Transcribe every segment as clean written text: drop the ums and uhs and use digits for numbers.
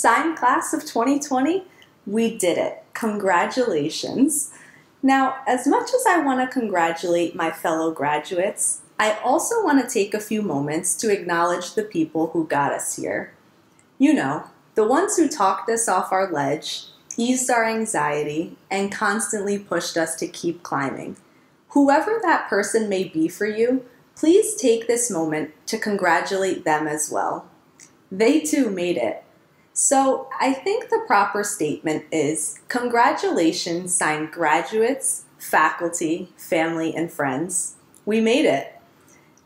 CEIN class of 2020, we did it. Congratulations. Now, as much as I want to congratulate my fellow graduates, I also want to take a few moments to acknowledge the people who got us here. You know, the ones who talked us off our ledge, eased our anxiety, and constantly pushed us to keep climbing. Whoever that person may be for you, please take this moment to congratulate them as well. They too made it. So I think the proper statement is, congratulations, CEIN graduates, faculty, family, and friends. We made it.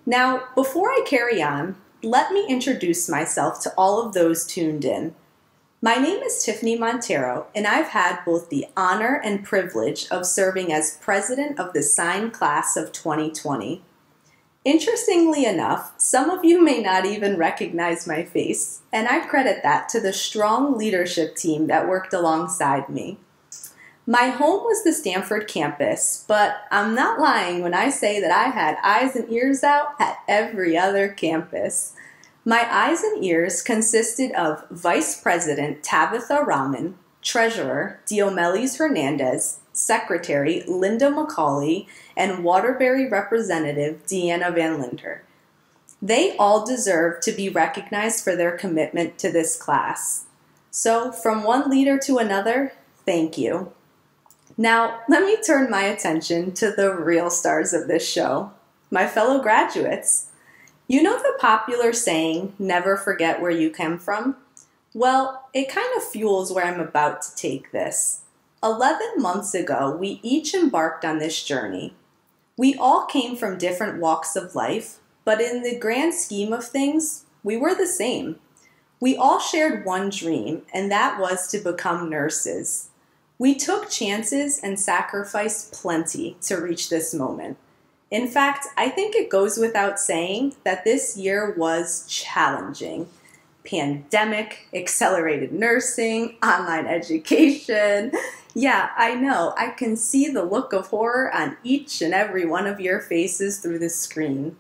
Now, before I carry on, let me introduce myself to all of those tuned in. My name is Tiffany Monteiro, and I've had both the honor and privilege of serving as president of the CEIN class of 2020. Interestingly enough, some of you may not even recognize my face, and I credit that to the strong leadership team that worked alongside me. My home was the Stanford campus, but I'm not lying when I say that I had eyes and ears out at every other campus. My eyes and ears consisted of Vice President Tabitha Rahman, Treasurer Diomedes Hernandez, Secretary Linda McCauley, and Waterbury Representative Deanna Van Linder. They all deserve to be recognized for their commitment to this class. So, from one leader to another, thank you. Now, let me turn my attention to the real stars of this show, my fellow graduates. You know the popular saying, never forget where you came from? Well, it kind of fuels where I'm about to take this. 11 months ago, we each embarked on this journey. We all came from different walks of life, but in the grand scheme of things, we were the same. We all shared one dream, and that was to become nurses. We took chances and sacrificed plenty to reach this moment. In fact, I think it goes without saying that this year was challenging. Pandemic, accelerated nursing, online education. Yeah, I know. I can see the look of horror on each and every one of your faces through the screen.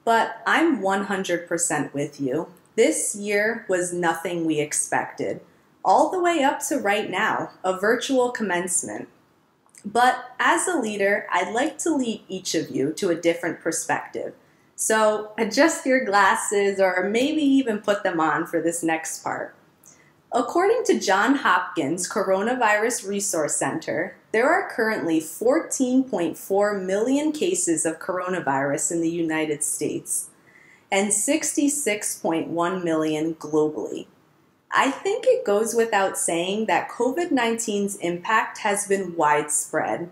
But I'm 100% with you. This year was nothing we expected, all the way up to right now, a virtual commencement. But as a leader, I'd like to lead each of you to a different perspective. So adjust your glasses or maybe even put them on for this next part. According to Johns Hopkins Coronavirus Resource Center, there are currently 14.4 million cases of coronavirus in the United States and 66.1 million globally. I think it goes without saying that COVID-19's impact has been widespread.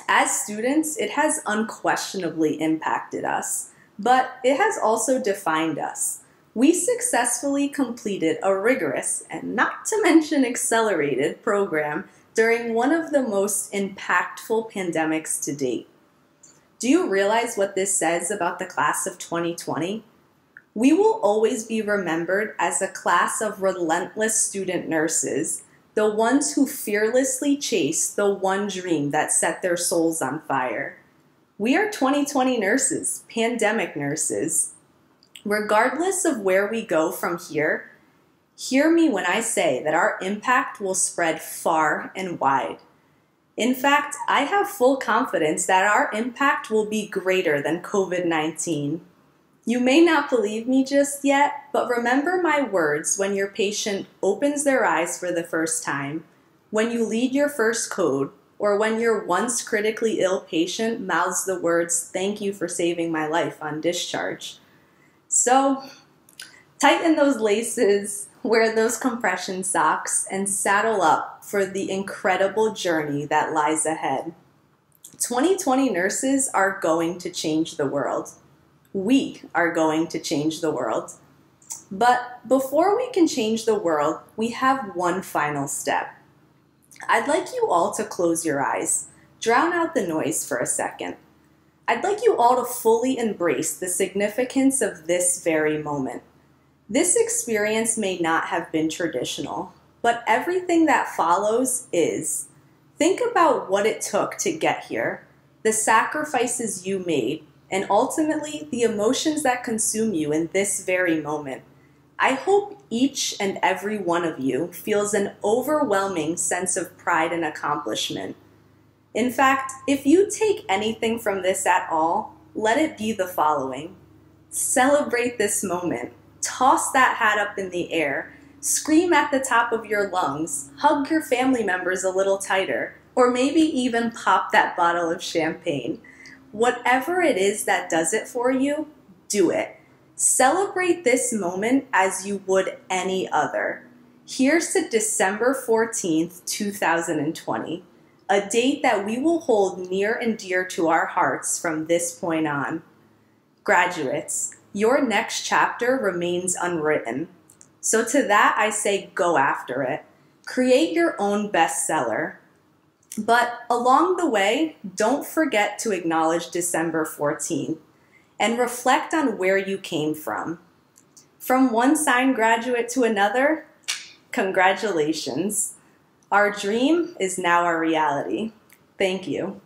As students, it has unquestionably impacted us, but it has also defined us. We successfully completed a rigorous, and not to mention accelerated, program during one of the most impactful pandemics to date. Do you realize what this says about the class of 2020? We will always be remembered as a class of relentless student nurses, the ones who fearlessly chased the one dream that set their souls on fire. We are 2020 nurses, pandemic nurses. Regardless of where we go from here, hear me when I say that our impact will spread far and wide. In fact, I have full confidence that our impact will be greater than COVID-19. You may not believe me just yet, but remember my words when your patient opens their eyes for the first time, when you lead your first code, or when your once critically ill patient mouths the words, "Thank you for saving my life" on discharge. So, tighten those laces, wear those compression socks, and saddle up for the incredible journey that lies ahead. 2020 nurses are going to change the world. We are going to change the world. But before we can change the world, we have one final step. I'd like you all to close your eyes, drown out the noise for a second. I'd like you all to fully embrace the significance of this very moment. This experience may not have been traditional, but everything that follows is. Think about what it took to get here, the sacrifices you made, and ultimately the emotions that consume you in this very moment. I hope each and every one of you feels an overwhelming sense of pride and accomplishment. In fact, if you take anything from this at all, let it be the following. Celebrate this moment. Toss that hat up in the air. Scream at the top of your lungs. Hug your family members a little tighter. Or maybe even pop that bottle of champagne. Whatever it is that does it for you, do it. Celebrate this moment as you would any other. Here's to December 14th, 2020, a date that we will hold near and dear to our hearts from this point on. Graduates, your next chapter remains unwritten. So to that I say go after it. Create your own bestseller. But along the way, don't forget to acknowledge December 14th and reflect on where you came from. From one CEIN graduate to another, congratulations. Our dream is now our reality. Thank you.